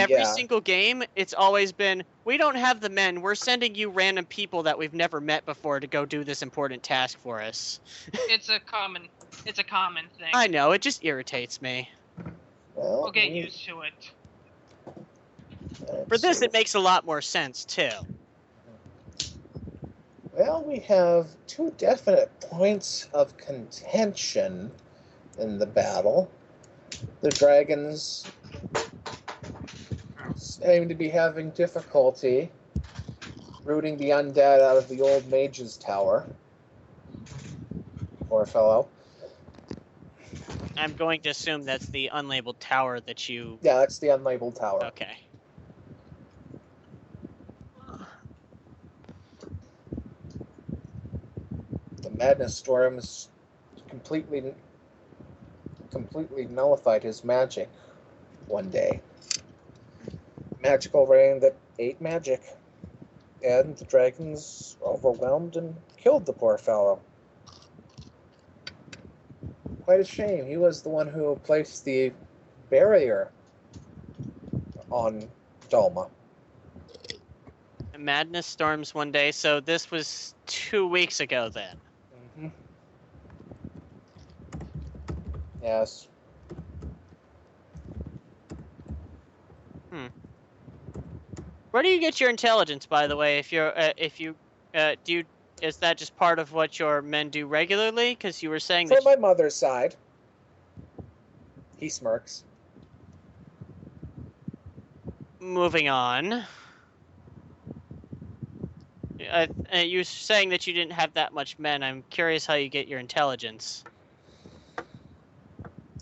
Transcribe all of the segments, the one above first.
every single game, it's always been, we don't have the men, we're sending you random people that we've never met before to go do this important task for us. It's a common thing. I know, it just irritates me. Well, We'll get used to it. For this, it makes a lot more sense, too. Well, we have 2 definite points of contention in the battle. The dragons seem to be having difficulty rooting the undead out of the old mage's tower. Poor fellow. I'm going to assume that's the unlabeled tower that you... Yeah, that's the unlabeled tower. Okay. The Madness Storms completely nullified his magic one day. Magical rain that ate magic. And the dragons overwhelmed and killed the poor fellow. Quite a shame. He was the one who placed the barrier on Dalma. Madness storms one day, so this was 2 weeks ago then. Mm-hmm. Yes. Where do you get your intelligence, by the way? Is that just part of what your men do regularly? Because you were saying From my mother's side. He smirks. Moving on. You were saying that you didn't have that much men. I'm curious how you get your intelligence.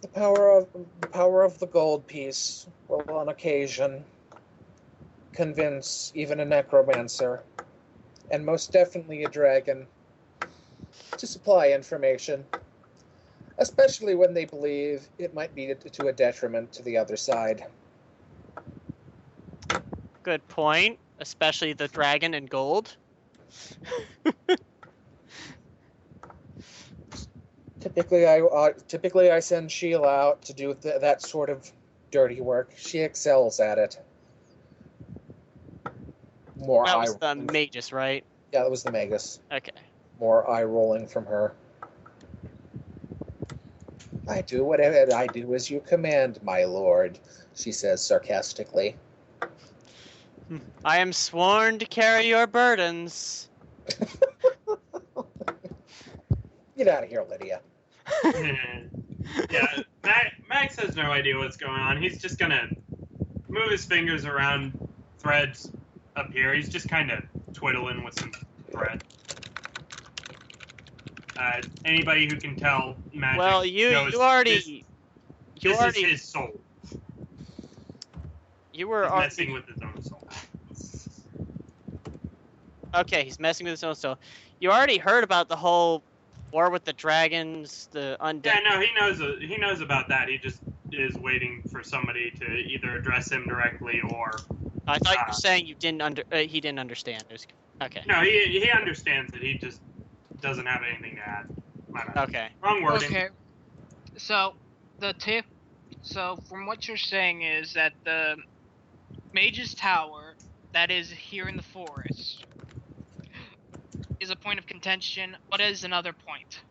The power of the gold piece will, on occasion, convince even a necromancer, and most definitely a dragon, to supply information, especially when they believe it might be to a detriment to the other side. Good point, especially the dragon and gold. Typically, I send Sheila out to do that sort of dirty work. She excels at it. That was the Magus, right? Yeah, that was the Magus. Okay. More eye rolling from her. I do whatever I do as you command, my lord, she says sarcastically. I am sworn to carry your burdens. Get out of here, Lydia. Yeah, Max has no idea what's going on. He's just gonna move his fingers around threads up here. He's just kind of twiddling with some thread. Anybody who can tell magic knows this is his soul. You were he's messing with his own soul. Okay, he's messing with his own soul. You already heard about the whole war with the dragons, the undead. Yeah, no, he knows about that. He just is waiting for somebody to either address him directly or. I thought you were saying he didn't understand. Okay. No, he understands it. He just doesn't have anything to add. Okay. Wrong wording. Okay. So from what you're saying is that the Mage's Tower that is here in the forest is a point of contention. What is another point?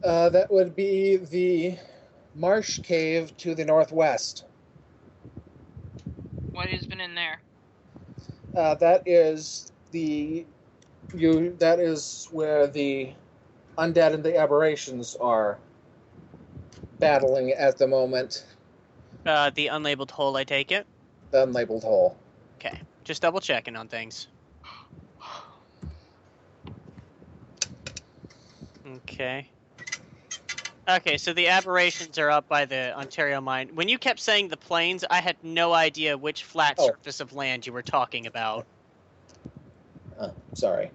That would be the marsh cave to the northwest. What has been in there? That is where the undead and the aberrations are battling at the moment. The unlabeled hole, I take it? The unlabeled hole. Okay. Just double checking on things. Okay. Okay, so the aberrations are up by the Ontario mine. When you kept saying the plains, I had no idea which flat surface of land you were talking about. Sorry.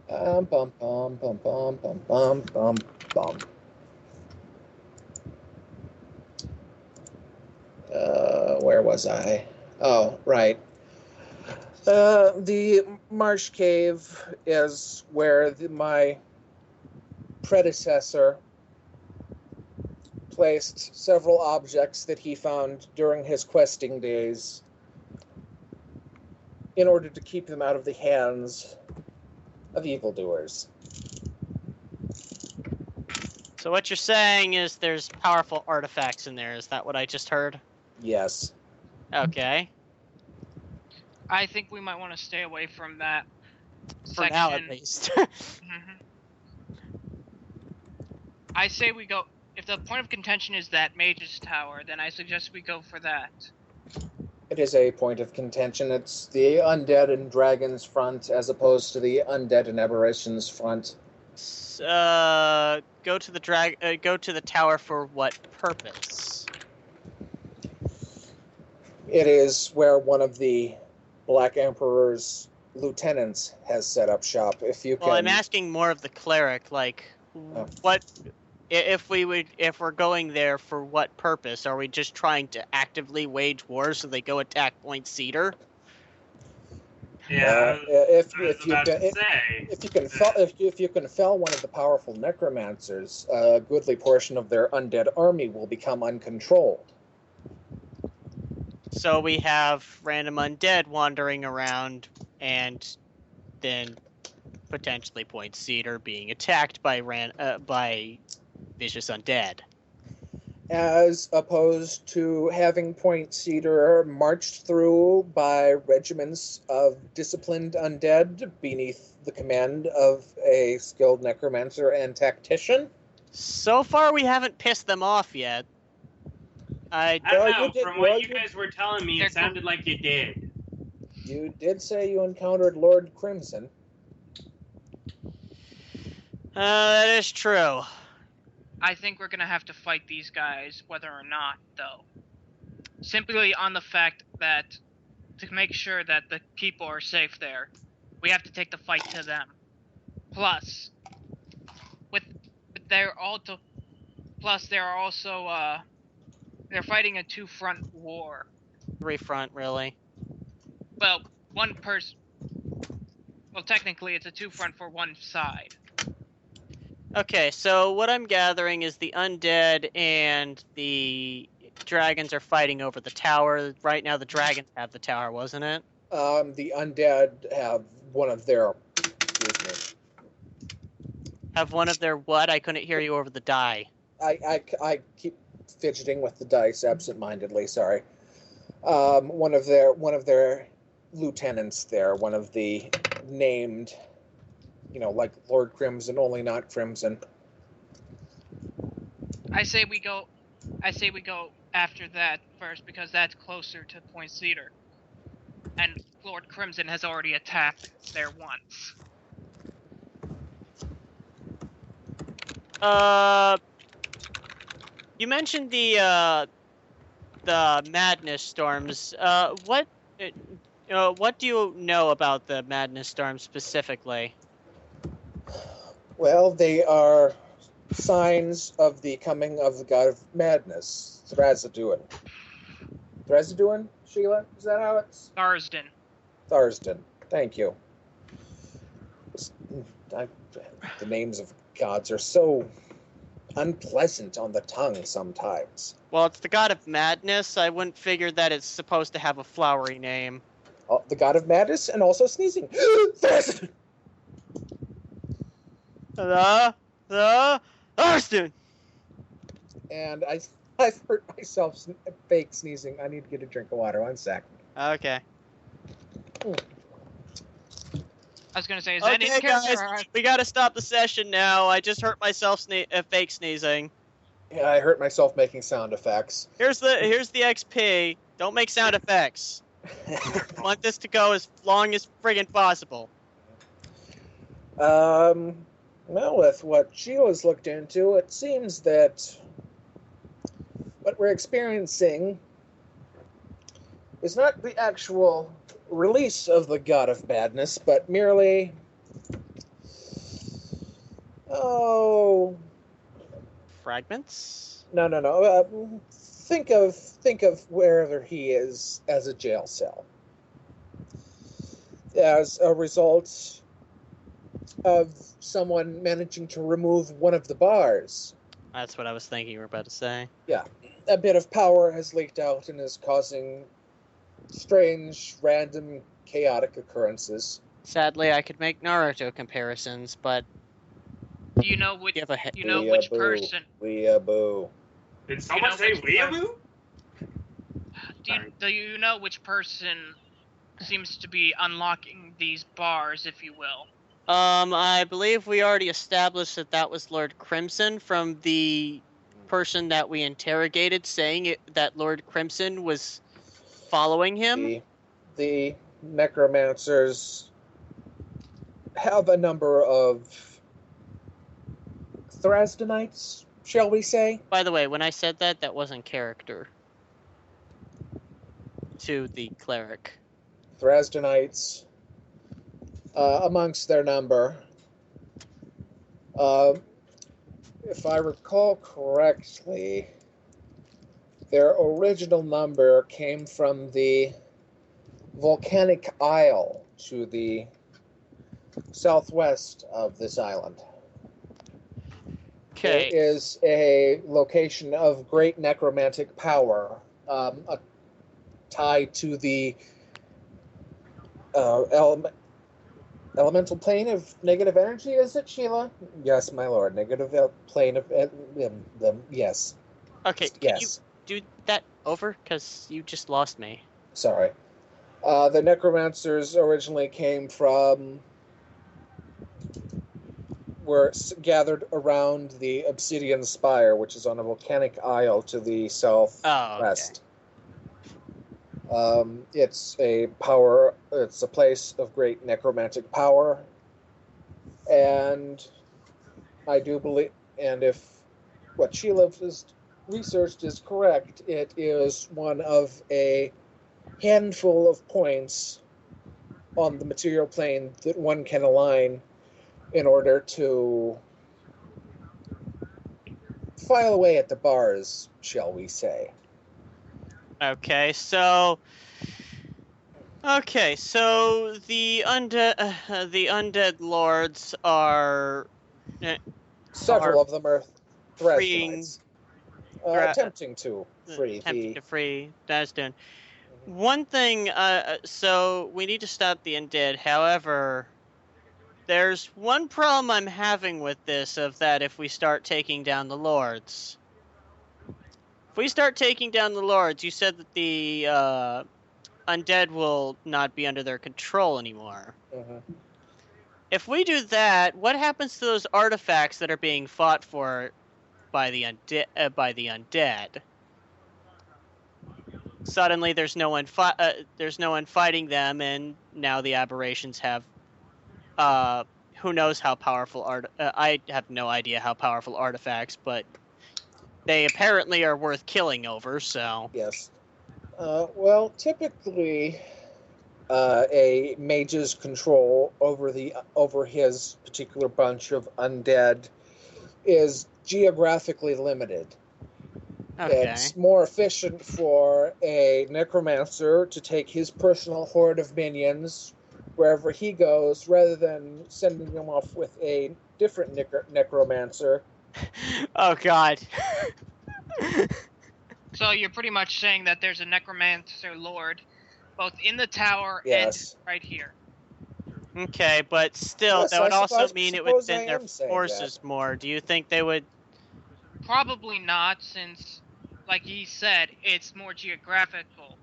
Bum bum bum bum bum bum bum bum. Where was I? Oh, right. The marsh cave is where my predecessor placed several objects that he found during his questing days in order to keep them out of the hands of evildoers. So what you're saying is there's powerful artifacts in there. Is that what I just heard? Yes. Okay. I think we might want to stay away from that For section. now, at least. Mhm. I say we go. If the point of contention is that Mage's Tower, then I suggest we go for that. It is a point of contention. It's the undead and dragons front as opposed to the undead and aberrations front. Go to the tower for what purpose? It is where one of the Black Emperor's lieutenants has set up shop. If you can. Well, I'm asking more of the cleric. Like, what if we're going there for what purpose? Are we just trying to actively wage war so they go attack Point Cedar? Yeah, if you can fell one of the powerful necromancers, a goodly portion of their undead army will become uncontrolled. So we have random undead wandering around, and then potentially Point Cedar being attacked by vicious undead. As opposed to having Point Cedar marched through by regiments of disciplined undead beneath the command of a skilled necromancer and tactician. So far, we haven't pissed them off yet. I don't know. From what you guys were telling me, it sounded like you did. You did say you encountered Lord Crimson. That is true. I think we're gonna have to fight these guys, whether or not, though. Simply on the fact that, to make sure that the people are safe there, we have to take the fight to them. Plus, they're also, they're fighting a two-front war. 3-front, really. Well, technically it's a two-front for one side. Okay, so what I'm gathering is the undead and the dragons are fighting over the tower. Right now the dragons have the tower, wasn't it? The undead have one of their... Excuse me. Have one of their what? I couldn't hear you over the die. I keep fidgeting with the dice absent-mindedly, sorry. One of their lieutenants there, one of the named... like Lord Crimson, only not Crimson. I say we go after that first because that's closer to Point Cedar. And Lord Crimson has already attacked there once. You mentioned the madness storms. What do you know about the madness storms specifically? Well, they are signs of the coming of the god of madness, Thraziduan. Thraziduan, Sheila? Is that how it's? Tharsden. Tharsden. Thank you. The names of gods are so unpleasant on the tongue sometimes. Well, it's the god of madness. I wouldn't figure that it's supposed to have a flowery name. Oh, the god of madness and also sneezing. Thraziduan! The Thurston. And I've hurt myself fake sneezing. I need to get a drink of water. 1 sec. Okay. I was gonna say, is that in guys, character? we gotta stop the session now. I just hurt myself fake sneezing. Yeah, I hurt myself making sound effects. Here's the XP. Don't make sound effects. I want this to go as long as friggin' possible. Well, with what Sheila's looked into, it seems that what we're experiencing is not the actual release of the God of Madness, but merely... Fragments? No. Think of wherever he is as a jail cell. As a result of someone managing to remove one of the bars That's what I was thinking you were about to say. Yeah, a bit of power has leaked out and is causing strange, random, chaotic occurrences. Sadly, I could make Naruto comparisons, but Do you know which? give a You know which person? Weeaboo. Did someone say weeaboo? Do you know which person seems to be unlocking these bars, if you will? I believe we already established that was Lord Crimson from the person that we interrogated, saying that Lord Crimson was following him. The necromancers have a number of Thrasdanites, shall we say? By the way, when I said that, that wasn't character to the cleric. Thrasdanites, amongst their number. If I recall correctly, their original number came from the volcanic isle to the southwest of this island. Okay. It is a location of great necromantic power, tied to the elemental plane of negative energy, is it, Sheila? Yes, my lord. Negative plane of... yes. Okay, yes. Can you do that over? Because you just lost me. Sorry. The necromancers originally came from... were gathered around the Obsidian Spire, which is on a volcanic isle to the southwest. Oh, okay. It's a place of great necromantic power, and I do believe, and if what Sheila has researched is correct, it is one of a handful of points on the material plane that one can align in order to file away at the bars, shall we say. Okay, so the undead lords are several of them are freeing, attempting to free Dasdun. One thing, so we need to stop the undead. However, there's one problem I'm having with this, of that if we start taking down the lords. If we start taking down the lords, you said that the undead will not be under their control anymore. Mm-hmm. If we do that, what happens to those artifacts that are being fought for by the undead? Suddenly, there's no one fighting them, and now the aberrations have who knows how powerful I have no idea how powerful artifacts, but they apparently are worth killing over. So yes. Well, typically, a mage's control over his particular bunch of undead is geographically limited. okay. It's more efficient for a necromancer to take his personal horde of minions wherever he goes, rather than sending them off with a different necromancer. Oh God. So you're pretty much saying that there's a necromancer lord both in the tower Yes. and right here. Okay, but still, Yes, that would also suppose mean it would I thin their am saying forces more. Do you think they would? Probably not, since, like he said, it's more geographical.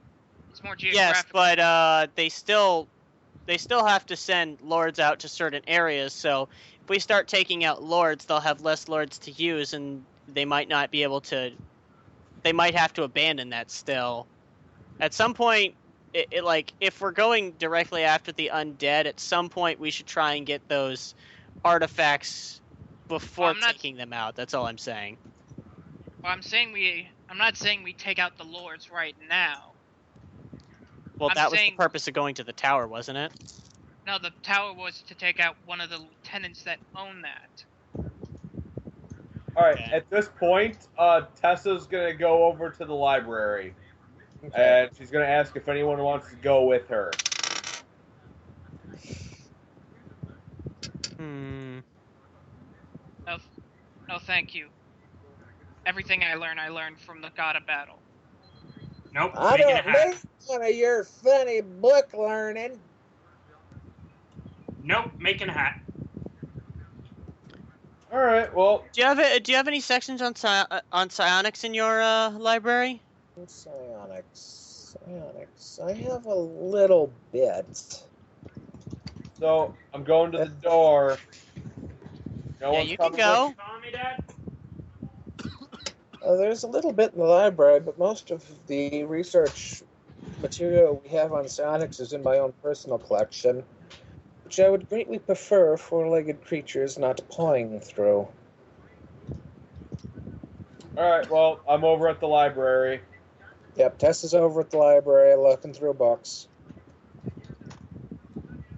It's more geographical. Yes, but they still have to send lords out to certain areas. So if we start taking out lords, they'll have less lords to use, and they might not be able to. They might have to abandon that still. At some point, like if we're going directly after the undead, at some point we should try and get those artifacts before taking them out. That's all I'm saying. Well, I'm not saying we take out the lords right now. Well, that was the purpose of going to the tower, wasn't it? No, the tower was to take out one of the lieutenants that own that. Alright, at this point, Tessa's going to go over to the library. Okay. And she's going to ask if anyone wants to go with her. No, thank you. Everything I learned from the God of Battle. Nope. I Making a don't hat. need none of your funny book learning. Nope. Making a hat. All right. Well, Do you have any sections on psionics in your library? Psionics. I have a little bit. so I'm going to the door. No Yeah, one's you can coming go. with. Follow me, Dad? There's a little bit in the library, but most of the research material we have on psionics is in my own personal collection, which I would greatly prefer four-legged creatures not pawing through. All right. Well, I'm over at the library. Yep, Tess is over at the library looking through books.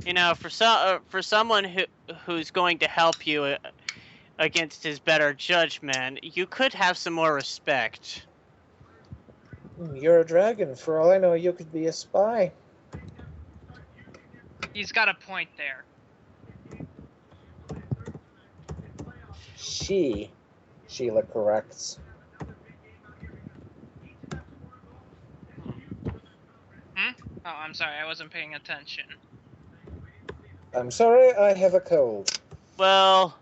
You know, for someone who's going to help you against his better judgment, you could have some more respect. You're a dragon. For all I know, you could be a spy. He's got a point there. Sheila corrects. Oh, I'm sorry, I wasn't paying attention. I'm sorry, I have a cold. Well,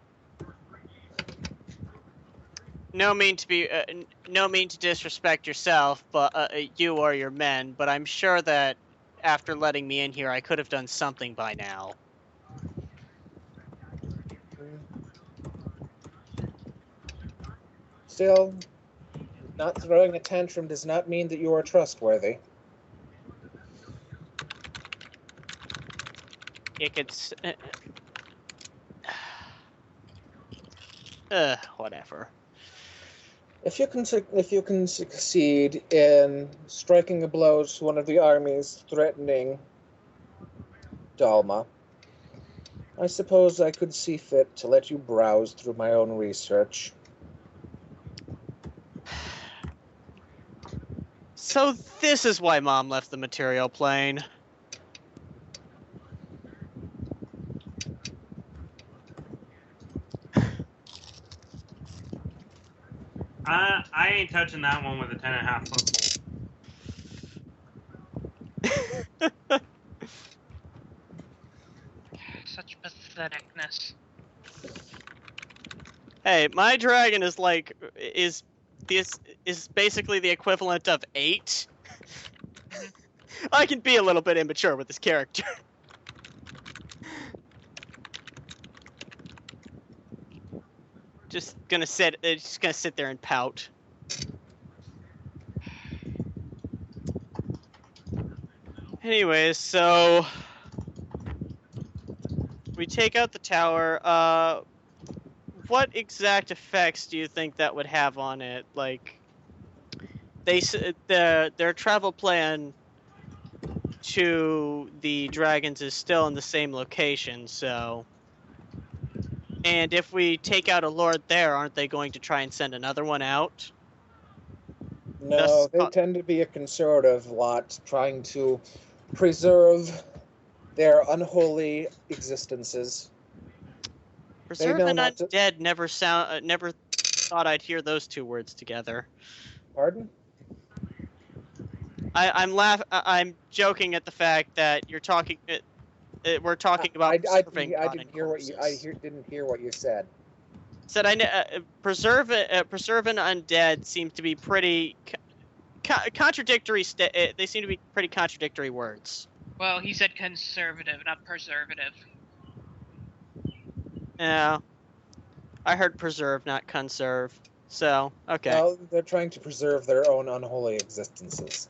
no mean to disrespect yourself, but you or your men. But I'm sure that after letting me in here, I could have done something by now. Still, not throwing a tantrum does not mean that you are trustworthy. It could. Whatever. If you can succeed in striking a blow to one of the armies threatening Dalma, I suppose I could see fit to let you browse through my own research. So this is why Mom left the material plane. I ain't touching that one with a 10.5 foot pole. Such patheticness. Hey, my dragon is basically the equivalent of 8. I can be a little bit immature with this character. Just gonna sit there and pout. Anyways, so we take out the tower. What exact effects do you think that would have on it? Like, their travel plan to the dragons is still in the same location, so. And if we take out a lord there, aren't they going to try and send another one out? No, they tend to be a conservative lot, trying to preserve their unholy existences. Preserve and undead never thought I'd hear those two words together. Pardon? I'm joking at the fact that you're talking. We're talking about preserving. I didn't hear what you. Didn't hear what you said. Said preserve and undead seem to be pretty contradictory. They seem to be pretty contradictory words. Well, he said conservative, not preservative. Yeah, I heard preserve, not conserve. So okay. Well, they're trying to preserve their own unholy existences.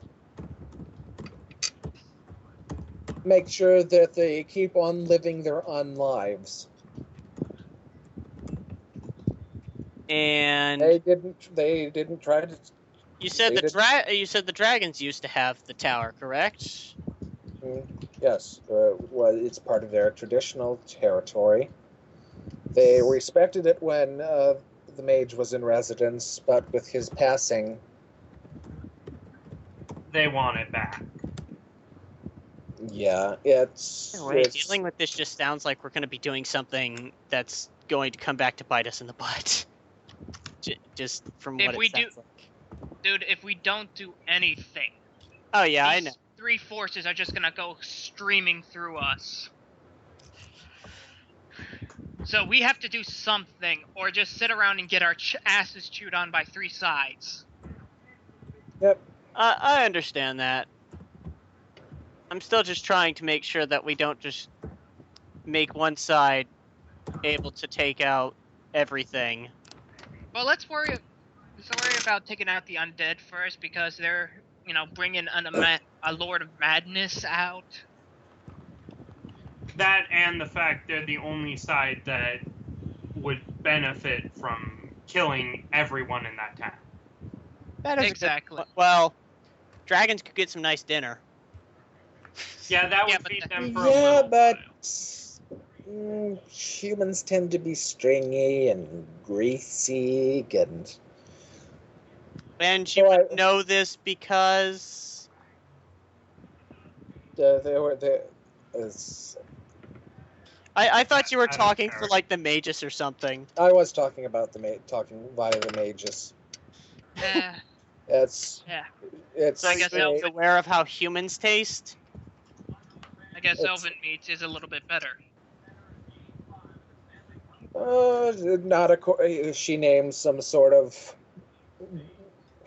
Make sure that they keep on living their unlives. And they didn't try to. You said the dragons used to have the tower, correct? Yes. Well, it's part of their traditional territory. They respected it when the mage was in residence, but with his passing, they want it back. Yeah, it's... Dealing with this just sounds like we're going to be doing something that's going to come back to bite us in the butt. just from If what we it sounds do- like. Dude, if we don't do anything, Oh yeah, I these know. 3 forces are just gonna go streaming through us. So we have to do something, or just sit around and get our asses chewed on by 3 sides. Yep. I understand that. I'm still just trying to make sure that we don't just make one side able to take out everything. Well, let's worry about taking out the undead first, because they're, bringing a Lord of Madness out. That and the fact they're the only side that would benefit from killing everyone in that town. That is Exactly. Well, dragons could get some nice dinner. Yeah, that would Yeah, but feed the- them for a Yeah, little but while. humans tend to be stringy and greasy, and And So you I- would know this because they were the. I thought you were Out of talking for character. like the magus or something. I was talking about talking via the mages. Eh, It's yeah. it's. I guess you would be aware of how humans taste. I guess It's- elven meat is a little bit better. Not a. She names some sort of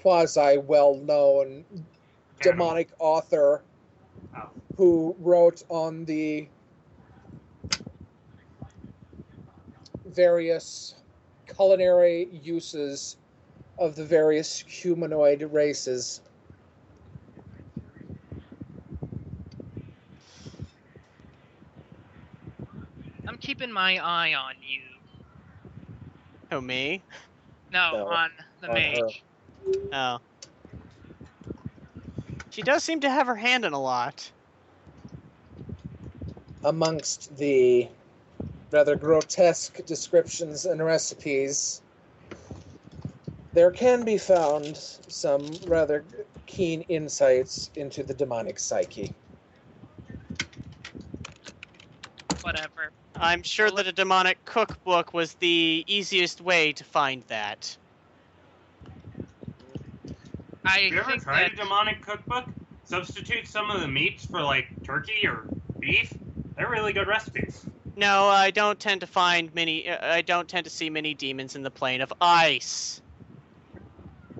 quasi well-known demonic author Oh. who wrote on the various culinary uses of the various humanoid races. I'm keeping my eye on you. Who, me? No, No, on the on her. mage. Oh. She does seem to have her hand in a lot. Amongst the rather grotesque descriptions and recipes, there can be found some rather keen insights into the demonic psyche. Whatever. I'm sure Well, that a demonic cookbook was the easiest way to find that. I Have you ever think tried that a demonic cookbook? Substitute some of the meats for like turkey or beef. They're really good recipes. No, I don't tend to find many. I don't tend to see many demons in the plane of ice.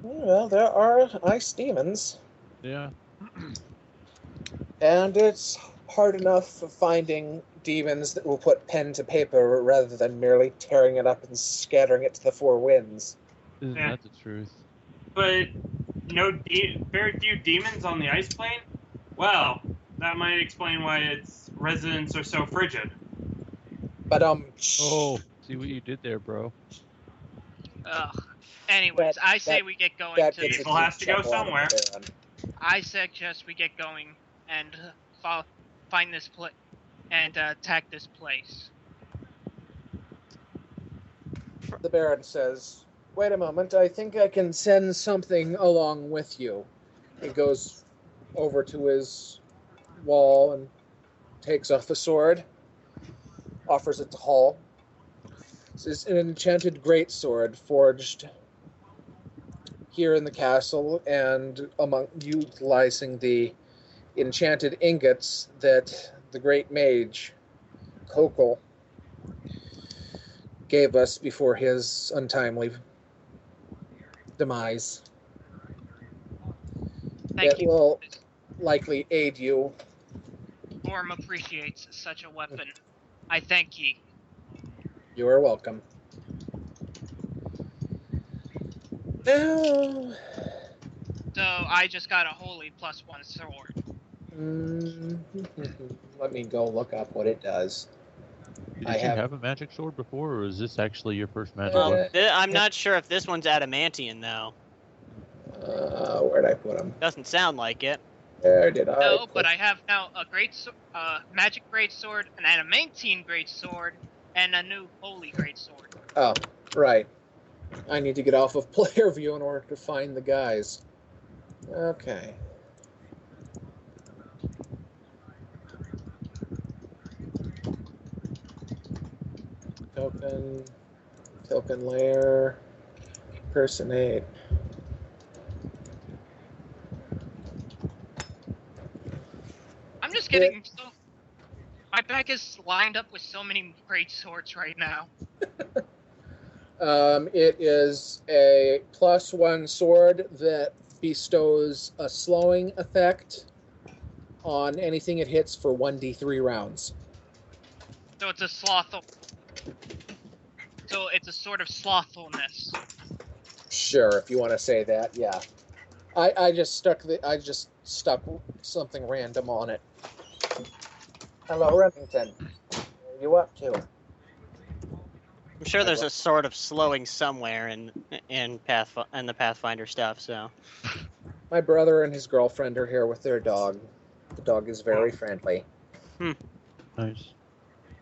Well, there are ice demons, Yeah. and it's hard enough finding demons that will put pen to paper rather than merely tearing it up and scattering it to the four winds. Isn't Yeah. that the truth? But very few demons on the ice plane? Well, that might explain why its residents are so frigid. But Oh, see what you did there, bro. Ugh. Anyways, I say we get going that to gets this. People has to go chuckle out of somewhere. the Baron. I suggest we get going and find this place and attack this place. The Baron says, "Wait a moment, I think I can send something along with you." He goes over to his wall and takes off a sword, offers it to Hall. This is an enchanted greatsword forged here in the castle and utilizing the enchanted ingots that the great mage Kokol gave us before his untimely demise. Thank It you. will likely aid you. Orm appreciates such a weapon. I thank ye. You are welcome. Now, So I just got a holy +1 sword. let me go look up what it does. Did I you have- have a magic sword before, or is this actually your first magic Uh, weapon? I'm not sure if this one's adamantian though. Where'd I put them? Doesn't sound like it. Where did I? No, put but I have now a magic greatsword, an adamantine greatsword, and a new holy greatsword. Oh, right. I need to get off of player view in order to find the guys. Okay. Token layer. Impersonate. I'm just getting so. My back is lined up with so many great swords right now. It is a +1 sword that bestows a slowing effect on anything it hits for 1d3 rounds. So it's a slothful. So it's a sort of slothfulness. Sure, if you want to say that, yeah. I just stuck something random on it. Hello, Remington. What are you up to? I'm sure there's a sort of slowing somewhere in the Pathfinder stuff. So My brother and his girlfriend are here with their dog. The dog is very friendly. Nice.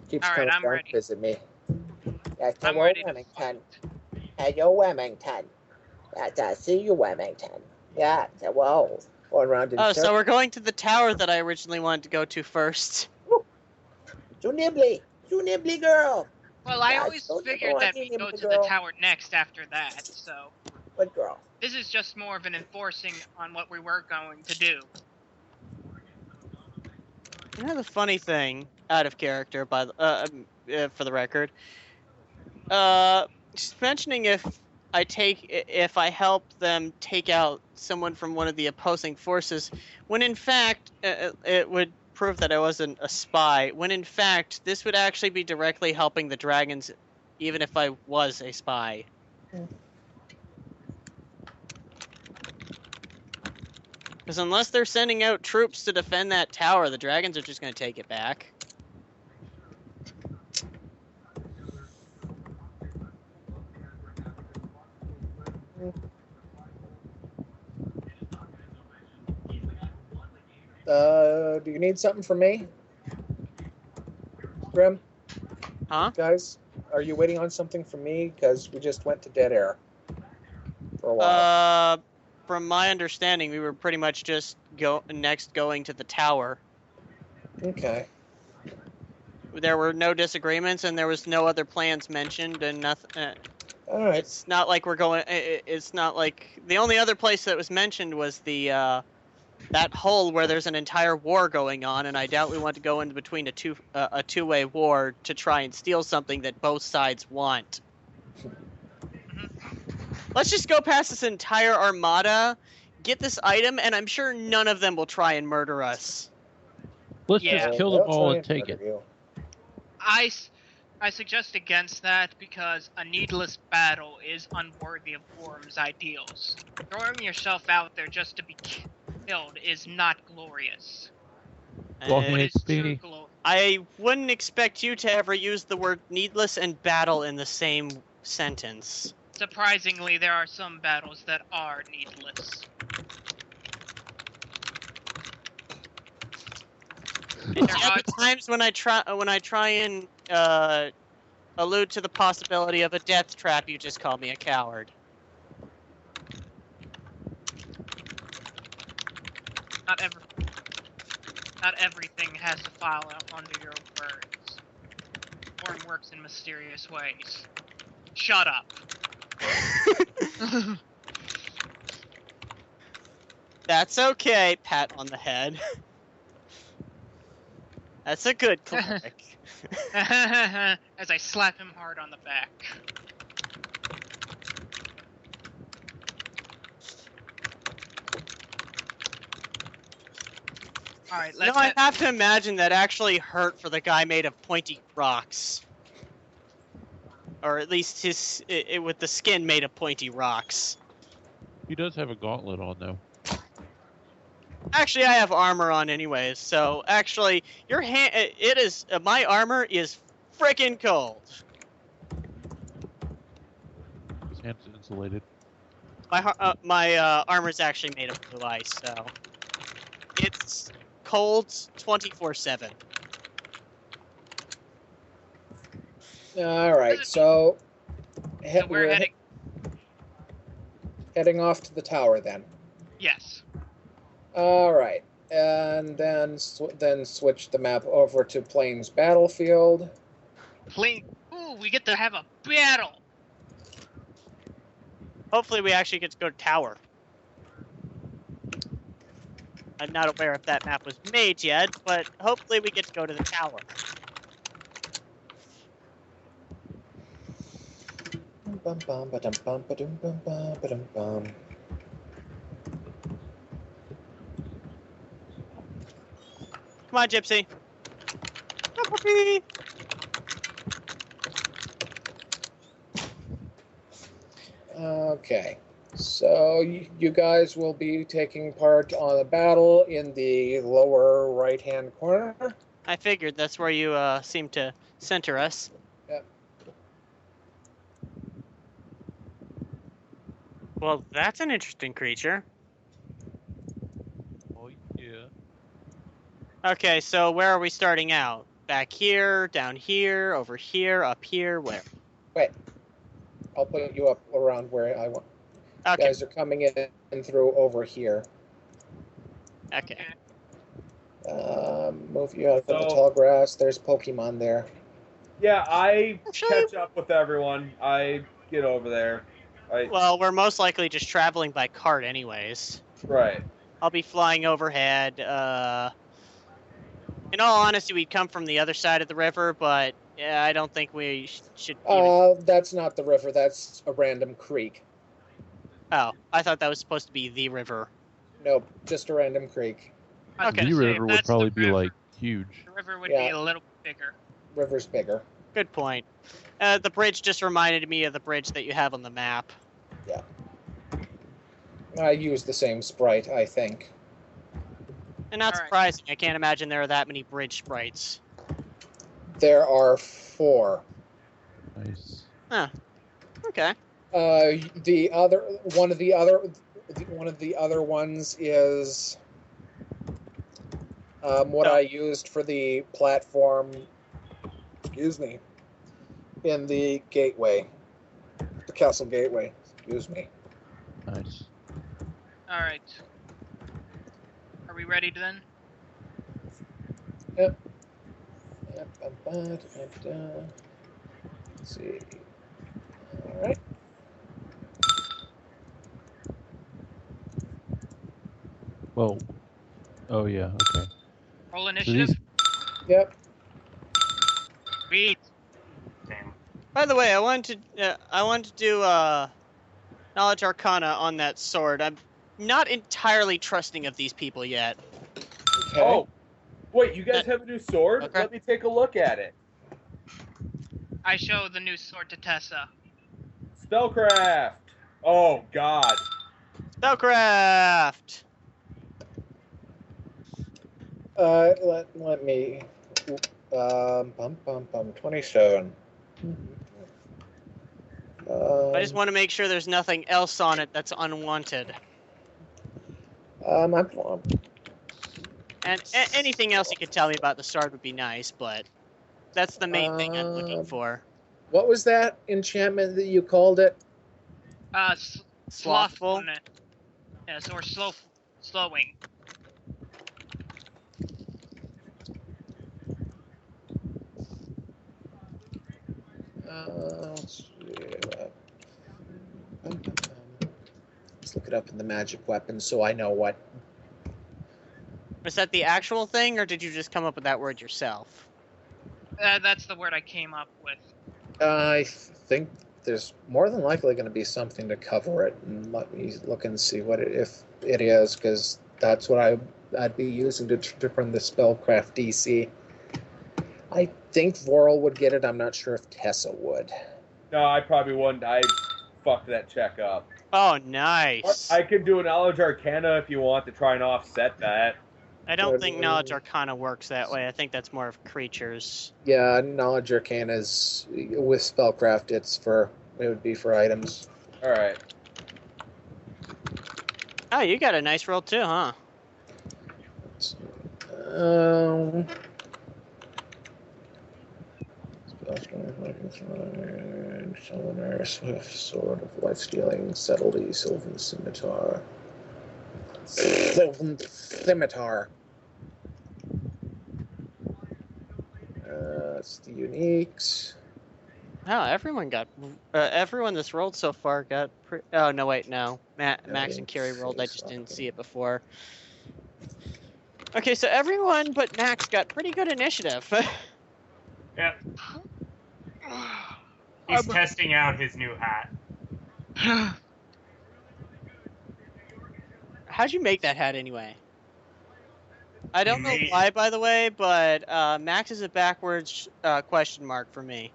Keeps All right, coming I'm down ready. to visit me. Yes, I'm hello, ready to Remington. Hello, Remington. Yes, I see you, Remington. Yeah, whoa. Going around in oh, circles. so we're going to the tower that I originally wanted to go to first. You nibbly girl. Well, I Yes, always don't you figured go that on we in, go little to the girl. tower next after that, so What girl? this is just more of an enforcing on what we were going to do. You know the funny thing, out of character, for the record, just mentioning if I help them take out someone from one of the opposing forces, when in fact it would prove that I wasn't a spy. When in fact this would actually be directly helping the dragons, even if I was a spy. Because unless they're sending out troops to defend that tower, the dragons are just going to take it back. Do you need something from me? Grim? Huh? Guys, are you waiting on something from me? Because we just went to dead air for a while. From my understanding, we were pretty much just going to the tower. Okay. There were no disagreements, and there was no other plans mentioned, and nothing. All right. It's not like we're going. It's not like the only other place that was mentioned was the that hole where there's an entire war going on, and I doubt we want to go in between a two-way war to try and steal something that both sides want. Let's just go past this entire armada, get this item, and I'm sure none of them will try and murder us. Let's Yeah. just kill them They'll all try and take murder it. you. I suggest against that because a needless battle is unworthy of Orm's ideals. Throwing yourself out there just to be killed is not glorious. Walking What it, is true Speedy. glory? I wouldn't expect you to ever use the word needless and battle in the same sentence. Surprisingly, there are some battles that are needless. And there are times when I try and allude to the possibility of a death trap, you just call me a coward. Not everything has to follow under your words. Orm works in mysterious ways. Shut up. That's okay, pat on the head. That's a good cleric. As I slap him hard on the back. Alright, let's I have to imagine that actually hurt for the guy made of pointy rocks. Or at least with the skin made of pointy rocks. He does have a gauntlet on, though. Actually, I have armor on anyways, so actually, my armor is frickin' cold. His hand's insulated. My armor's actually made of blue ice, so it's cold 24/7. All right. So So we're heading off to the tower then. Yes. All right, and then switch the map over to Plains Battlefield. Ooh, we get to have a battle. Hopefully we actually get to go to tower. I'm not aware if that map was made yet, but hopefully we get to go to the tower. Bum, bum, ba-dum, bum, ba-dum, bum, bum, ba-dum, bum. Come on, Gypsy. Go, puppy. Okay, so you guys will be taking part on a battle in the lower right-hand corner. I figured that's where you seem to center us. Yep. Well, that's an interesting creature. Oh yeah. Okay, so where are we starting out? Back here, down here, over here, up here, where? Wait, I'll put you up around where I want. You Okay, guys are coming in through over here. okay. Move you out of the So- tall grass. There's Pokemon there. Yeah, I Actually- catch up with everyone. I get over there. Well, we're most likely just traveling by cart anyways. Right. I'll be flying overhead. In all honesty, we'd come from the other side of the river, but yeah, I don't think we should even... That's not the river. That's a random creek. Oh, I thought that was supposed to be the river. Nope, just a random creek. I was Okay. gonna The say, river if would that's the probably be river, like huge. the river would Yeah. be a little bigger. River's bigger. Good point. The bridge just reminded me of the bridge that you have on the map. I use the same sprite, I think. And not Alright. surprising, I can't imagine there are that many bridge sprites. There are 4. Nice. Okay. One of the other ones is what Oh. I used for the platform. Excuse me. In the gateway, the castle gateway. Excuse me. Nice. Alright. Are we ready then? Let's see. All right. Well. Oh yeah. Okay. Roll So initiative. these. Yep. Sweet. Damn. By the way, I wanted to do knowledge arcana on that sword. I'm not entirely trusting of these people yet. Okay. Oh, wait, you guys have a new sword? Okay. Let me take a look at it. I show the new sword to Tessa. Spellcraft. Oh, God. Spellcraft. Let me. 27. I just want to make sure there's nothing else on it that's unwanted. I'm And anything else you could tell me about the sword would be nice, but that's the main thing I'm looking for. What was that enchantment that you called it? Slothful. Slothfulness. Yes, or slowing. Let's see, let's look it up in the magic weapon so I know what. Was that the actual thing, or did you just come up with that word yourself? That's the word I came up with. I think there's more than likely going to be something to cover it, and let me look and see what if it is, because that's what I'd be using to bring the spellcraft DC. I think Vorl would get it. I'm not sure if Tessa would. No, I probably wouldn't. I fucked that check up. Oh, nice. I could do a Knowledge Arcana if you want to try and offset that. I don't think Knowledge Arcana works that way. I think that's more of creatures. Yeah, Knowledge Arcana is with spellcraft. It would be for items. All right. Oh, you got a nice roll too, huh? Summoner, Swift, Sword of Life Stealing, Subtlety, Sylvan Scimitar. Sylvan Scimitar. That's the uniques. Wow, everyone that's rolled so far got. Oh no, wait, no. Max and Carrie rolled. I just didn't see it before. Okay, so everyone but Max got pretty good initiative. Yep. He's testing out his new hat. How'd you make that hat anyway? I don't know made- why, by the way, but Max is a backwards question mark for me.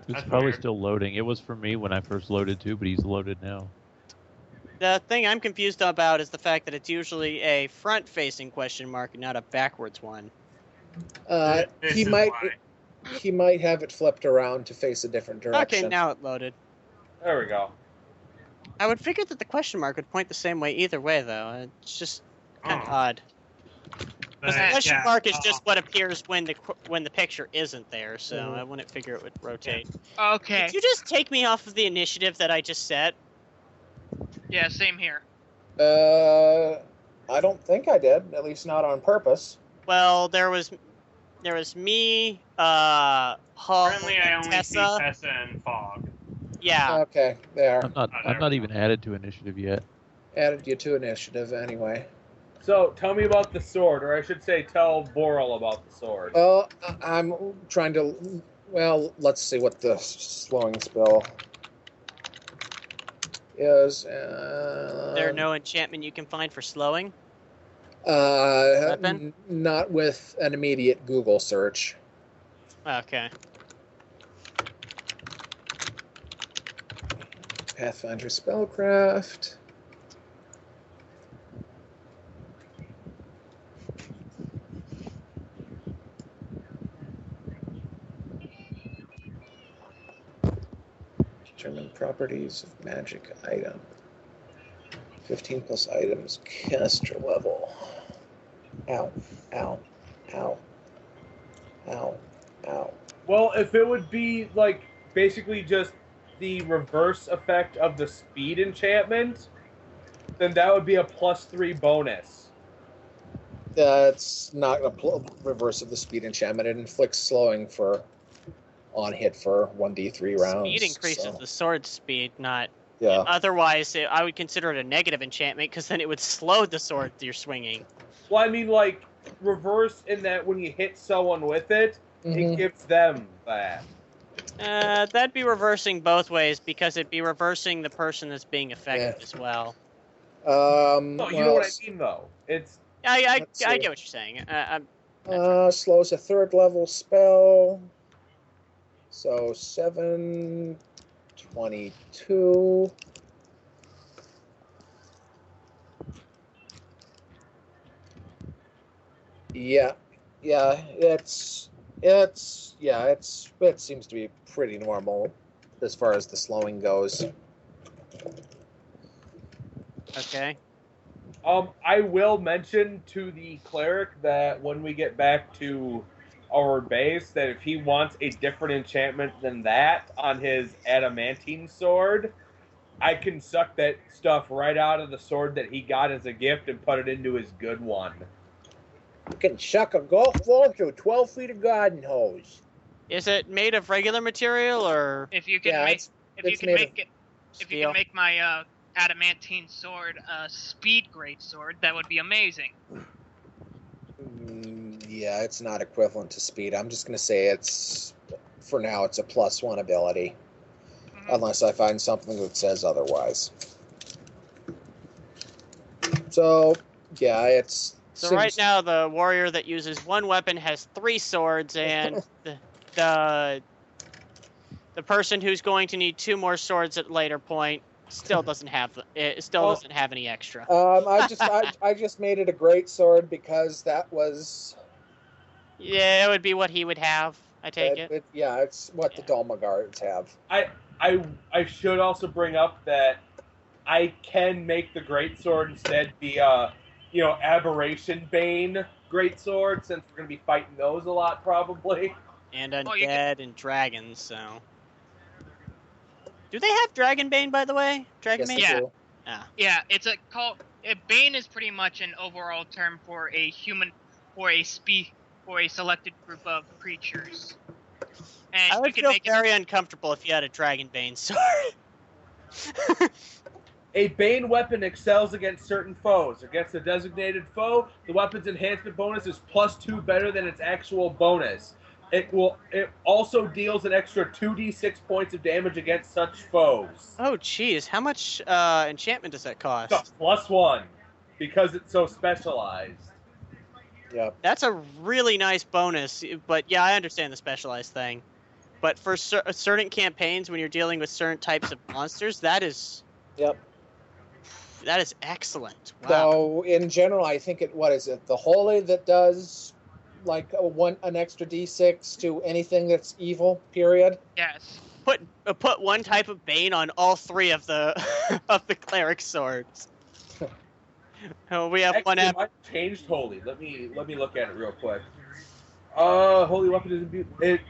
It's That's probably weird. still loading. It was for me when I first loaded too, but he's loaded now. The thing I'm confused about is the fact that it's usually a front-facing question mark and not a backwards one. This He is might why. he might have it flipped around to face a different direction. Okay, now it loaded. There we go. I would figure that the question mark would point the same way either way, though. It's just kind of Oh. odd. But, Because the question yeah, mark is just what appears when the picture isn't there, so Mhm. I wouldn't figure it would rotate. Okay. Did you just take me off of the initiative that I just set? Yeah, same here. I don't think I did. At least not on purpose. Well, there was me, Hull, Currently, I and only see Tessa. Tessa and Fog. Yeah. Okay, there. I'm not. Oh, I'm there not we even added to initiative yet. Added you to initiative anyway. So tell me about the sword, or I should say, tell Boral about the sword. Well, I'm trying to. Well, let's see what the slowing spell is. Is there no enchantment you can find for slowing? Weapon? Not with an immediate Google search. Okay. Pathfinder spellcraft. Determine properties of magic item. 15 plus items, caster level. Ow, ow, ow, ow, ow. Well, if it would be like basically just the reverse effect of the speed enchantment, then that would be a +3 bonus. That's not a reverse of the speed enchantment. It inflicts slowing for on hit for 1d3 rounds. Speed increases so, the sword speed, not. yeah. Otherwise, I would consider it a negative enchantment because then it would slow the sword you're swinging. Well, I mean, like reverse in that when you hit someone with it, Mhm. it gives them that. That'd be reversing both ways because it'd be reversing the person that's being affected Yeah. as well. No, you know well, what I mean, though. It's I Let's get see. what you're saying. Slows a third level spell. So 7, 22. Yeah, it seems to be pretty normal as far as the slowing goes. Okay. I will mention to the cleric that when we get back to our base, that if he wants a different enchantment than that on his adamantine sword, I can suck that stuff right out of the sword that he got as a gift and put it into his good one. You can chuck a golf ball through 12 feet of garden hose. Is it made of regular material or If you can Yeah, make, it's if you it's can made make of- it, if you steel? can make my adamantine sword a speed great sword, that would be amazing. Yeah, it's not equivalent to speed. I'm just going to say for now, it's a +1 ability. Mhm. Unless I find something that says otherwise. So, yeah, it's... So right now, the warrior that uses one weapon has 3 swords, and the person who's going to need 2 more swords at a later point still doesn't have doesn't have any extra. I just made it a great sword because that was... Yeah, it would be what he would have. I take it. Yeah, it's what the Dolmagards have. I should also bring up that I can make the greatsword instead be aberration bane greatsword, since we're gonna be fighting those a lot probably. And Oh, you undead and dragons. So, do they have Dragonbane, by the way? Dragonbane. Yes, they do. Ah. Yeah, it's bane is pretty much an overall term for a human, for a selected group of creatures. And I you would can feel make it. very uncomfortable if you had a Dragonbane sword. A Bane weapon excels against certain foes. Against a designated foe, the weapon's enhancement bonus is +2 better than its actual bonus. It also deals an extra 2d6 points of damage against such foes. Oh, jeez. How much enchantment does that cost? So, +1, because it's so specialized. Yep. That's a really nice bonus, but yeah, I understand the specialized thing. But for certain campaigns, when you're dealing with certain types of monsters, that is Yep. excellent. Wow. Though in general, I think what is it? The holy that does like an extra d6 to anything that's evil. Period. Yes. Put one type of bane on all three of the of the cleric swords. Oh, we have one. Actually, I've changed holy. Let me look at it real quick. Holy weapon is imbued.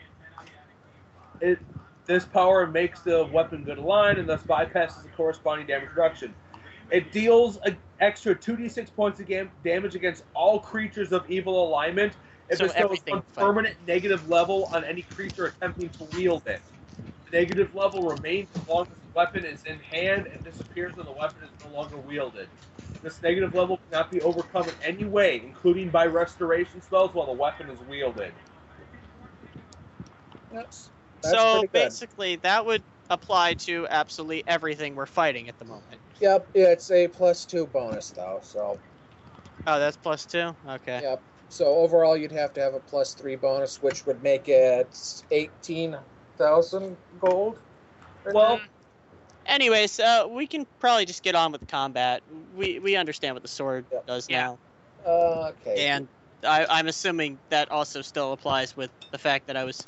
This power makes the weapon good aligned and thus bypasses the corresponding damage reduction. It deals an extra 2d6 points of damage against all creatures of evil alignment. It So bestows everything one permanent negative level on any creature attempting to wield it. The negative level remains as long as the weapon is in hand and disappears when the weapon is no longer wielded. This negative level cannot be overcome in any way, including by restoration spells while the weapon is wielded. That's So pretty good. basically, that would apply to absolutely everything we're fighting at the moment. Yep. It's a +2 bonus though. So. Oh, that's +2? Okay. Yep. So overall, you'd have to have a +3 bonus, which would make it 18,000 gold. Well, Anyways, we can probably just get on with the combat. We understand what the sword Yep. does Yeah. now. Okay. And I'm assuming that also still applies with the fact that I was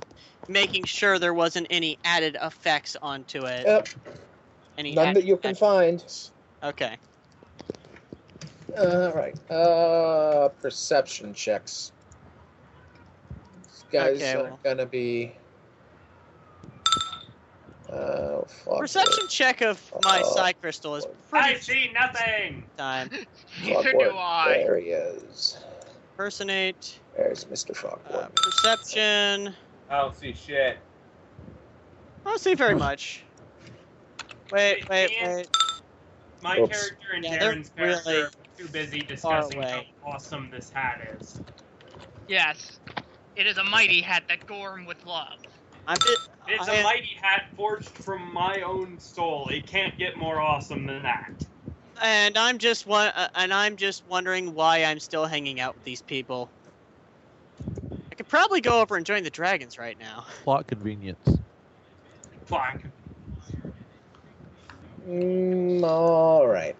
making sure there wasn't any added effects onto it. Yep. Any None that you can find. Okay. All right. Perception checks. These guys Okay, are well. gonna be. Fuck. Perception check of my psi crystal is I pretty see nothing. time. Neither do I. There he is. Personate. There's Mr. Fogward. Perception. I don't see shit. I don't see very much. Wait. My Oops. character and Yeah, they're Darren's character really are too busy discussing how away. awesome this hat is. Yes. It is a mighty hat that Gorm would love. It's a mighty hat forged from my own soul. It can't get more awesome than that. And I'm just wondering why I'm still hanging out with these people. I could probably go over and join the dragons right now. Plot convenience. Black. All right.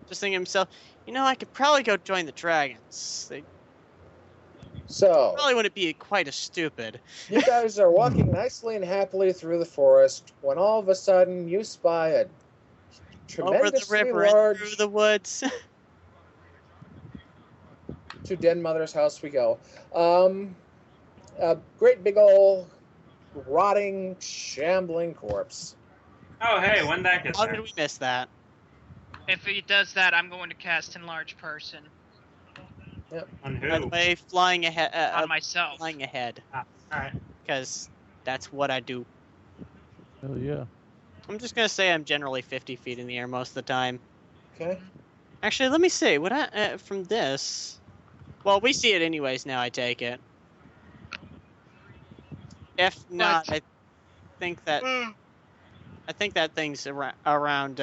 Just thinking to himself, I could probably go join the dragons. They So probably wouldn't be quite as stupid. you guys are walking nicely and happily through the forest when all of a sudden you spy a Over the tremendously river and large. through the woods. To Den Mother's house we go. A great big old rotting, shambling corpse. Oh, hey, when that gets How there. did we miss that? If he does that, I'm going to cast Enlarge Person On By the who? way, flying ahead. on myself. Flying ahead, Alright. because that's what I do. Hell yeah. I'm just gonna say I'm generally 50 feet in the air most of the time. Okay. Actually, let me see. What from this? Well, we see it anyways now. I take it. If not, I think that thing's around.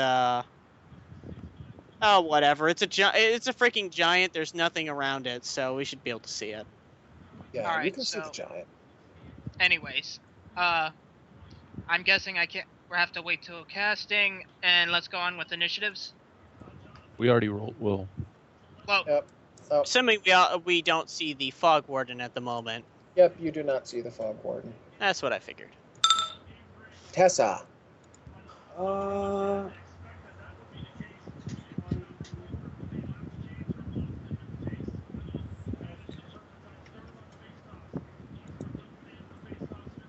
Oh, whatever. It's a freaking giant. There's nothing around it, so we should be able to see it. Yeah, you Alright, can see the so- giant. Anyways, I'm guessing we have to wait till casting, and let's go on with initiatives. We already rolled. Well, Well, Assuming we don't see the fog warden at the moment. Yep, you do not see the fog warden. That's what I figured. Tessa.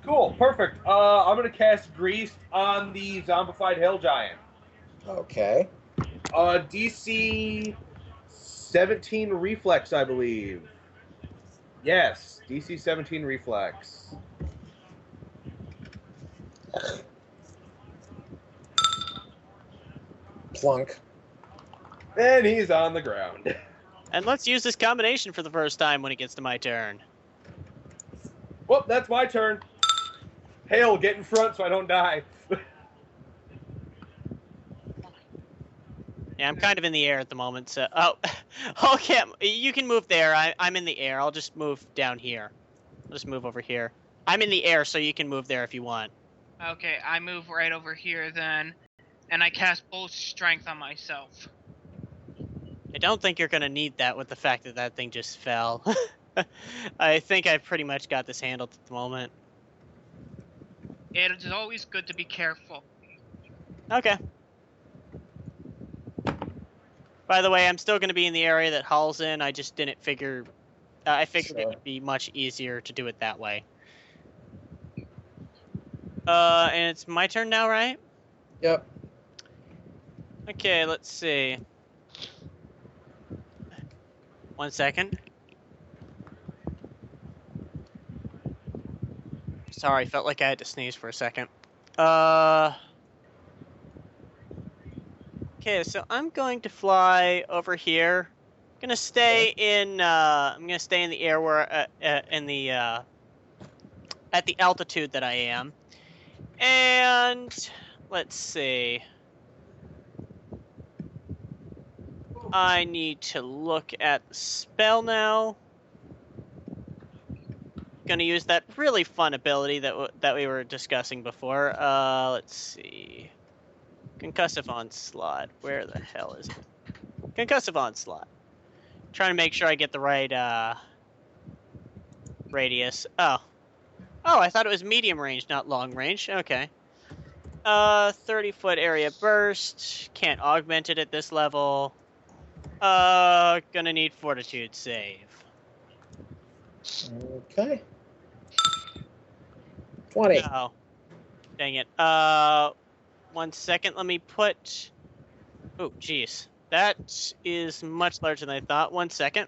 Cool, perfect. I'm gonna cast Grease on the zombified hill giant. Okay. DC 17 reflex, I believe. Yes, DC 17 reflex. Plunk. And he's on the ground. And let's use this combination for the first time when it gets to my turn. Well, that's my turn. Hale, get in front so I don't die. Yeah, I'm kind of in the air at the moment, so... Oh, okay, you can move there. I'm in the air. I'll just move down here. I'll just move over here. I'm in the air, so you can move there if you want. Okay, I move right over here then, and I cast both strength on myself. I don't think you're going to need that with the fact that that thing just fell. I think I've pretty much got this handled at the moment. It is always good to be careful. Okay. By the way, I'm still going to be in the area that Hull's in. I just didn't figure... I figured it would be much easier to do it that way. And it's my turn now, right? Yep. Okay, let's see. 1 second. Sorry, felt like I had to sneeze for a second. Okay, so I'm going to fly over here. I'm gonna stay in. I'm gonna stay in the air where in the at the altitude that I am, and let's see. I need to look at the spell now. Gonna use that really fun ability that we were discussing before. Let's see. Concussive Onslaught. Where the hell is it? Concussive Onslaught. Trying to make sure I get the right radius. Oh, I thought it was medium range, not long range. Okay. 30-foot area burst. Can't augment it at this level. Gonna need fortitude save. Okay. 20. Oh, dang it. 1 second. Let me put. Oh, jeez. That is much larger than I thought. 1 second.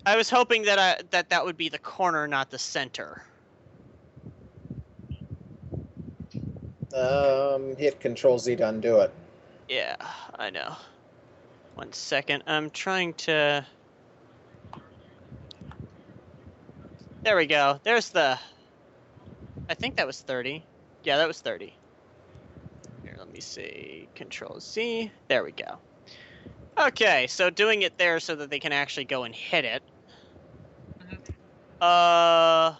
I was hoping that that would be the corner, not the center. Hit Control Z to undo it. Yeah, I know. 1 second. I'm trying to... There we go. There's the... I think that was 30. Yeah, that was 30. Here, let me see. Control Z. There we go. Okay, so doing it there so that they can actually go and hit it. Yeah,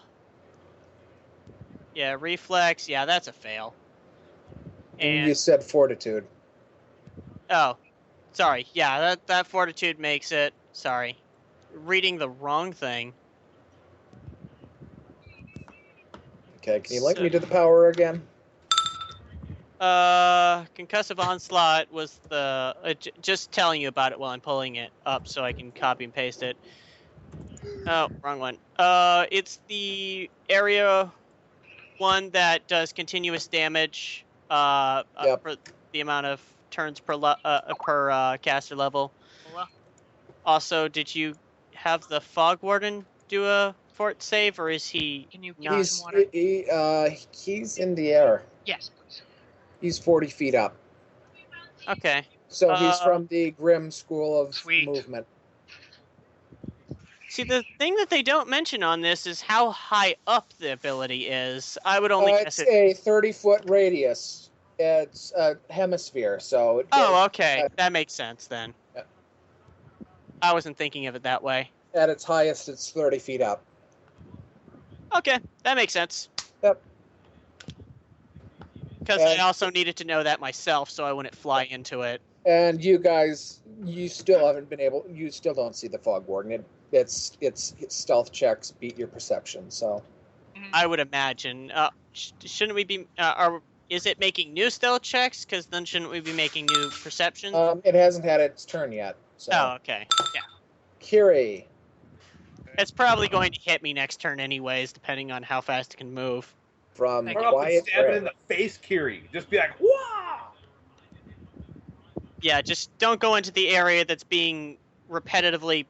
reflex. Yeah, that's a fail. And you said fortitude. Oh, sorry. Yeah, that fortitude makes it. Sorry. Reading the wrong thing. Okay, can you link me to the power again? Concussive Onslaught was the... just telling you about it while I'm pulling it up so I can copy and paste it. Oh, wrong one. It's the area one that does continuous damage, Yep. for the amount of turns per caster level. Also, did you have the Fog Warden do a fort save, or is he... Can you give me some water? He's in the air. Yes, please. He's 40 feet up. Okay. So he's from the Grim School of Sweet. Movement. See, the thing that they don't mention on this is how high up the ability is. I would only guess It's a 30-foot radius. It's a hemisphere, so... Oh, okay. That makes sense, then. Yeah. I wasn't thinking of it that way. At its highest, it's 30 feet up. Okay, that makes sense. Yep. Because I also needed to know that myself, so I wouldn't fly into it. And you guys, you still haven't been able... You still don't see the Fog Warden. Its stealth checks beat your perception, so... I would imagine. Shouldn't we be... is it making new stealth checks? Because then shouldn't we be making new perceptions? It hasn't had its turn yet, so... Oh, okay. Yeah. Kiri. It's probably going to hit me next turn anyways, depending on how fast it can move. From Run up and Quiet stab it Grove. in the face, Kiri. Just be like, wah! Yeah, just don't go into the area that's being repetitively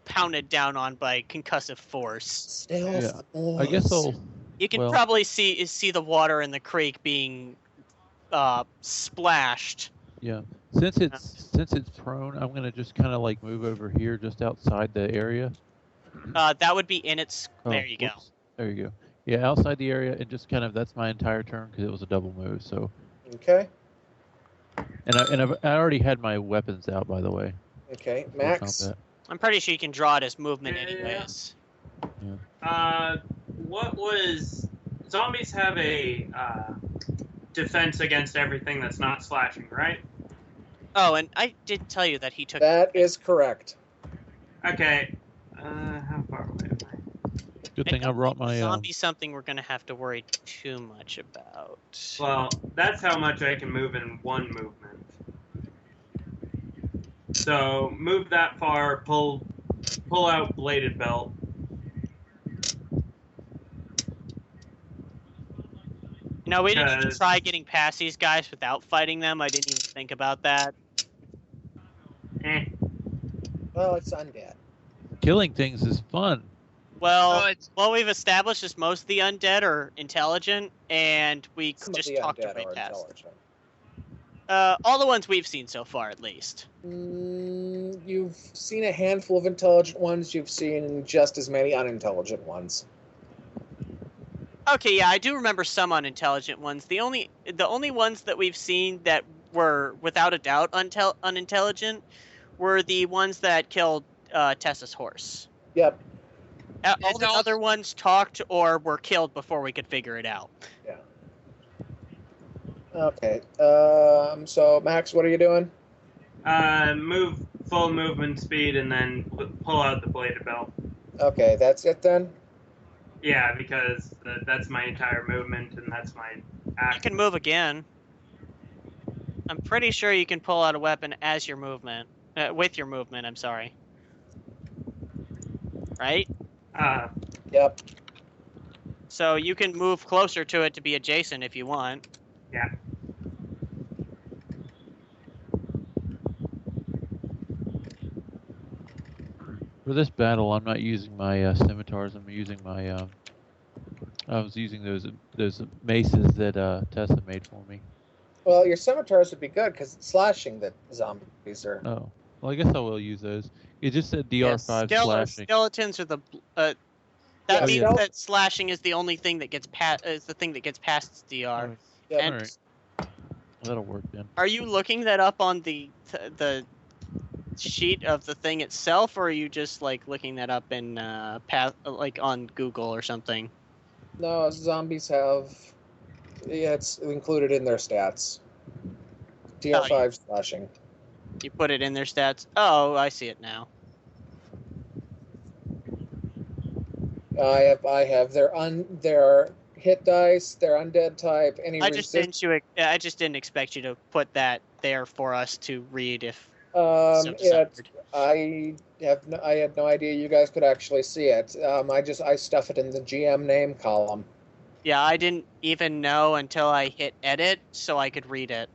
pounded down on by concussive force. Stealth. Yeah. I guess I'll. You can Well- probably see the water in the creek being splashed. Yeah. Since it's prone, I'm gonna just kind of like move over here, just outside the area. That would be in its. Oh, There you go. whoops. There you go. Yeah, outside the area, and just kind of that's my entire turn because it was a double move. So. Okay. And I already had my weapons out, by the way. Okay. for Max. combat. I'm pretty sure you can draw it as movement Yeah. anyways. What was... Zombies have a defense against everything that's not slashing, right? Oh, and I did tell you that he took. That is correct. Okay. How far away am I? Good thing I brought my. Zombie something we're gonna have to worry too much about. Well, that's how much I can move in one movement. So, move that far, pull out bladed belt. No, we didn't even Because- try getting past these guys without fighting them. I didn't even think about that. Well, it's undead. Killing things is fun. Well, Oh, it's what we've established is most of the undead are intelligent, and we Some just of the talked undead right are past. intelligent. All the ones we've seen so far, at least. You've seen a handful of intelligent ones. You've seen just as many unintelligent ones. Okay, yeah, I do remember some unintelligent ones. The only ones that we've seen that were without a doubt unintelligent were the ones that killed Tessa's horse. Yep. All It's the also- other ones talked or were killed before we could figure it out. Yeah. Okay. So Max, what are you doing? Move full movement speed and then pull out the bladed belt. Okay, that's it then. Yeah, because that's my entire movement and that's my You action. can move again. I'm pretty sure you can pull out a weapon as your movement. With your movement, I'm sorry. Right? Yep. So you can move closer to it to be adjacent if you want. Yeah. For this battle, I'm not using my scimitars. I'm using my. I was using those maces that Tessa made for me. Well, your scimitars would be good because it's slashing that zombies are. Oh, well, I guess I will use those. It just said DR5 Yeah, slashing. Skeletons are the. That Yeah, means stealth- that slashing is the only thing that gets past. Is the thing that gets past DR. Yep. And Alright. That'll work then. are you looking that up on the sheet of the thing itself, or are you just like looking that up in like on Google or something? No, zombies have. Yeah, it's included in their stats. DR5 slashing. You put it in their stats. Oh, I see it now. I have their hit dice, their undead type, any I just didn't expect you to put that there for us to read if so desired. I had no idea you guys could actually see it. I stuff it in the GM name column. Yeah, I didn't even know until I hit edit so I could read it.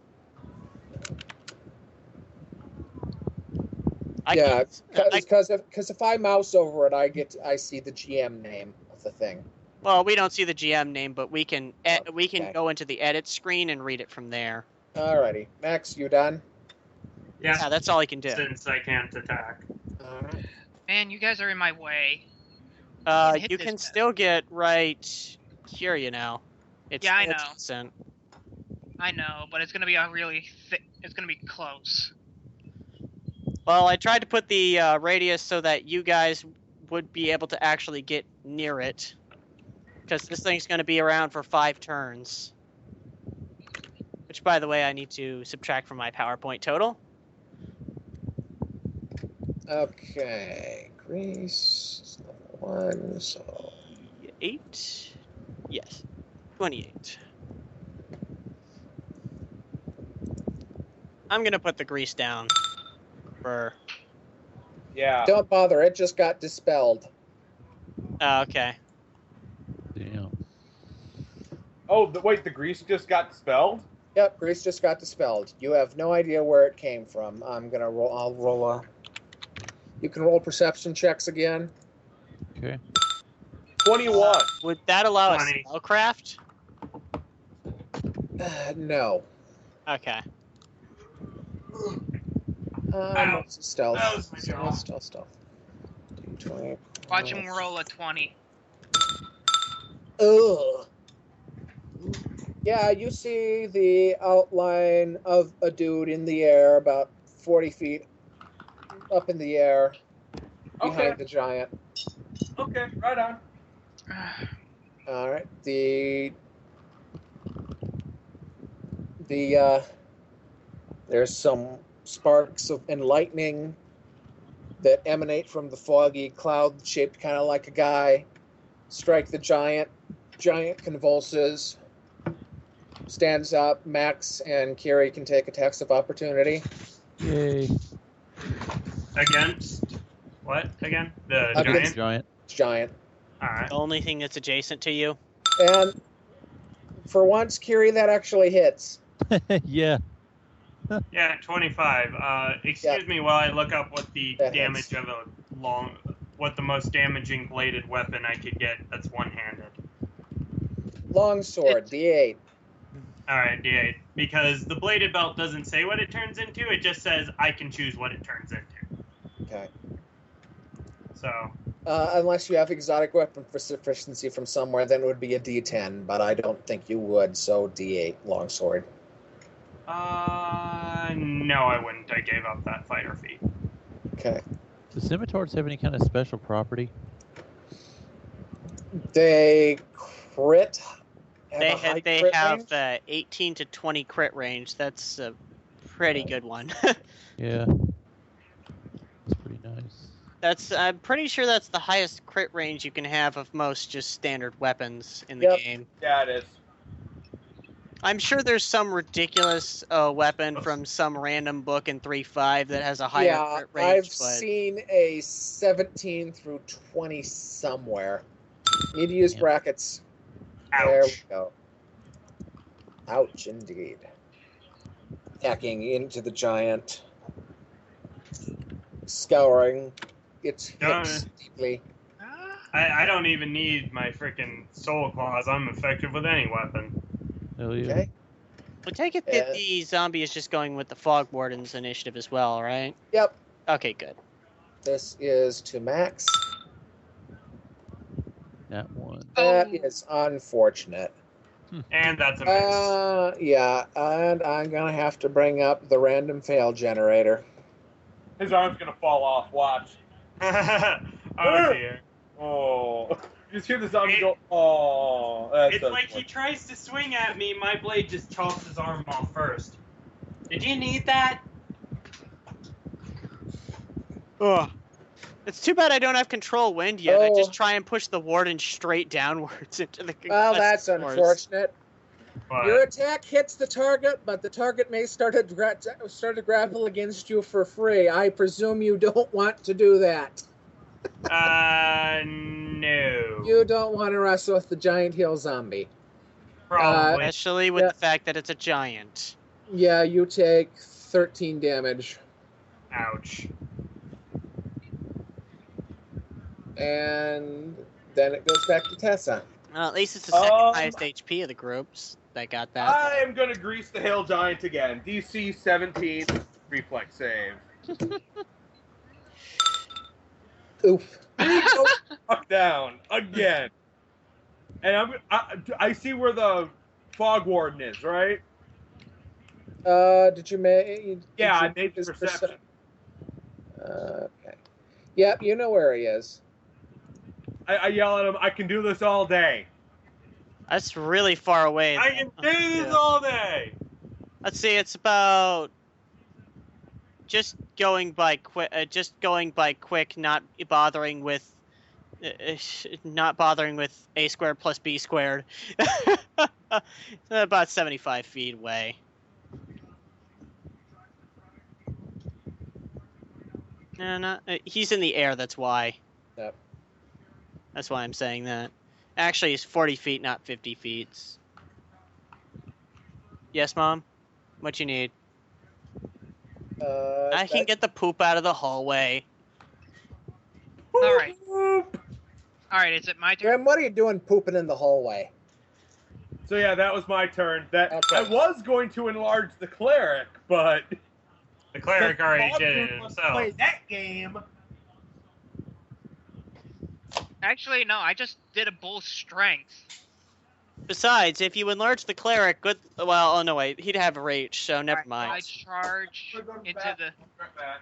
Yeah, because if I mouse over it, I see the GM name of the thing. Well, we don't see the GM name, but we can Okay. go into the edit screen and read it from there. Alrighty, Max, you done? Yeah, Yeah, that's all I can do. since I can't attack. Alright. man, you guys are in my way. hit You this can guy. still get right here, you know. Yeah, I know. decent. I know, but it's gonna be a really thick. It's gonna be close. Well, I tried to put the radius so that you guys would be able to actually get near it. Because this thing's going to be around for 5 turns. Which, by the way, I need to subtract from my PowerPoint total. Okay, Greece is level 1, so 8? Yes. 28. I'm going to put the grease down for... Yeah. don't bother. It just got dispelled. okay. Damn. Oh, wait, the grease just got dispelled? Yep, Greece just got dispelled. You have no idea where it came from. I'll roll a You can roll perception checks again. Okay. 21. Would that allow 20. a spellcraft? No. Okay. Ow. What's stealth? That was my jaw. Stealth. 20. Watch him roll a 20. Ugh. Yeah, you see the outline of a dude in the air, about 40 feet up in the air, behind the giant. Okay, right on. All right. There's some sparks and lightning that emanate from the foggy cloud shaped kind of like a guy. Strike the giant. Giant convulses. Stands up. Max and Kiri can take attacks of opportunity. Yay. Against what again? The Against- giant. Giant. All right. The only thing that's adjacent to you. And for once, Kiri, that actually hits. Yeah. Yeah, 25. Excuse me while I look up what the That damage hits. of what the most damaging bladed weapon I could get that's one-handed. Longsword, D8. All right, D8. Because the bladed belt doesn't say what it turns into; it just says I can choose what it turns into. Okay. So, Unless you have exotic weapon proficiency from somewhere, then it would be a D10, but I don't think you would, so D8, longsword. no, I wouldn't. I gave up that fighter feat. Okay. Do scimitars have any kind of special property? They crit. They a high have crit range? 18 to 20 crit range. That's a pretty good one. Yeah. That's pretty nice. I'm pretty sure that's the highest crit range you can have of most just standard weapons in the Yep. game. Yeah, it is. I'm sure there's some ridiculous weapon from some random book in 3.5 that has a higher Yeah, crit range, I've but seen a 17 through 20 somewhere. Need to use Yeah. brackets. There we Ouch. go. Ouch, indeed. Hacking into the giant. Scouring its hips deeply. I don't even need my freaking soul claws. I'm effective with any weapon. Hell yeah. Okay. I take it that the zombie is just going with the Fog Warden's initiative as well, right? Yep. Okay, good. This is to Max. That one. That Oh. is unfortunate. And that's a miss. Yeah, and I'm gonna have to bring up the random fail generator. His arm's gonna fall off. Watch. Oh dear. Oh. You just hear the zombie go, oh. That's It's like he tries to swing at me, my blade just chops his arm off first. Did you need that? Ugh. It's too bad I don't have control wind yet. I Oh. just try and push the warden straight downwards into the Well, that's contested course. unfortunate. But Your attack hits the target, but the target may start to grapple against you for free. I presume you don't want to do that. no. You don't want to wrestle with the giant hill zombie. Probably. Especially with Yeah. the fact that it's a giant. Yeah, you take 13 damage. Ouch. And then it goes back to Tessa. Well, at least it's the second highest HP of the groups that got that. I am gonna grease the hill giant again. DC 17, reflex save. Oof. Up down again. And I see where the fog warden is, right? Did you make? Yeah, I made perception. Okay. Yep, you know where he is. I yell at him, I can do this all day. That's really far away. I can do this Yeah. all day. Let's see, it's about just going by quick, not bothering with a squared plus b squared. About 75 feet away. No, he's in the air. That's why. Yep. That's why I'm saying that. Actually, it's 40 feet, not 50 feet. Yes, Mom? What you need? I can get the poop out of the hallway. All right. All right, is it my turn? Graham, what are you doing pooping in the hallway? So yeah, that was my turn. That Okay. I was going to enlarge the cleric, but The cleric already Bob did it didn't want to himself. play that game. Actually, no. I just did a bull strength. Besides, if you enlarge the cleric, good. Well, oh no, wait, he'd have rage, so never Alright, I mind. charge into the. Right back.